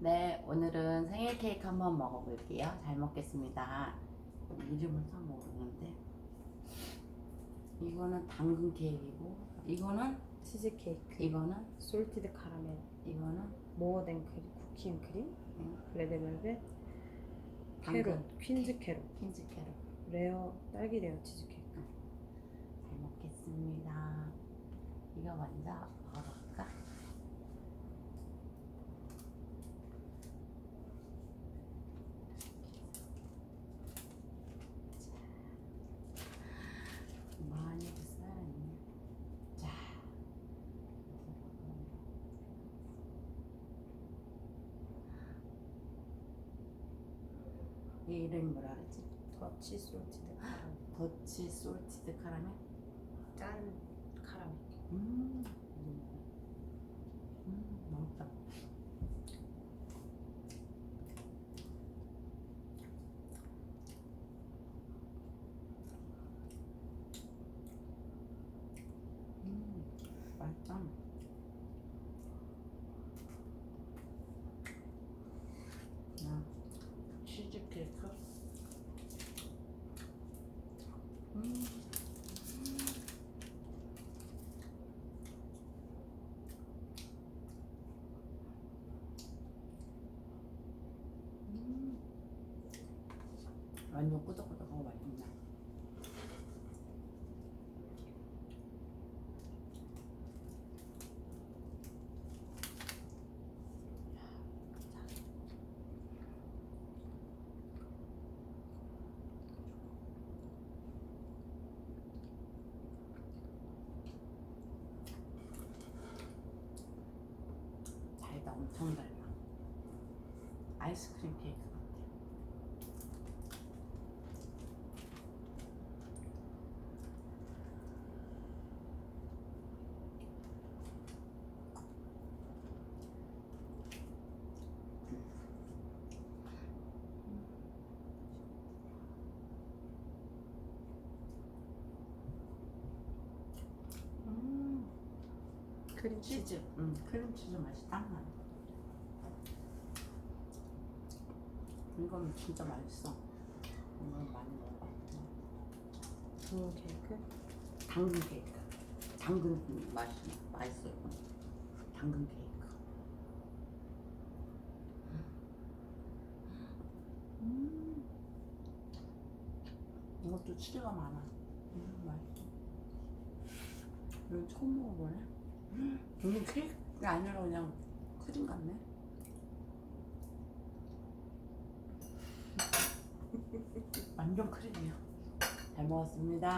네, 오늘은 생일 케이크 한번 먹어볼게요. 잘 먹겠습니다. 이름을 다 모르는데 이거는 당근 케이크이고 이거는 치즈케이크, 이거는 솔티드 카라멜, 이거는 모어된 크림, 쿠킹 크림, 레드벨벳, 당근 캐럿, 퀸즈 캐럿, 퀸즈 캐럿. 레어, 딸기 레어 치즈케이크. 잘 먹겠습니다. 이거 먼저 먹어볼까? 많이 써야겠네. 자, 이 이름이 뭐라 그랬지? 더치 솔티드 카라멜, 더치 솔티드 카라멜? 짠 카라멜. 음, 맛있다. 맛있다. 치즈케이크. 완전 꾸덕꾸덕하고 맛있네. 달다, 엄청 달다. 아이스크림 케이크 같아. 크림치즈. 크림치즈 맛이 딱 나. 이거는 진짜 맛있어. 이건 많이 먹어봐. 붕 케이크, 당근 케이크. 당근 맛이 맛있어. 이건. 당근 케이크. 이것도 치즈가 많아. 맛있어. 이거 처음 먹어보네. 이게 케이크가 아니라 그냥 크림 같네. 완전 크림이야. 잘 먹었습니다.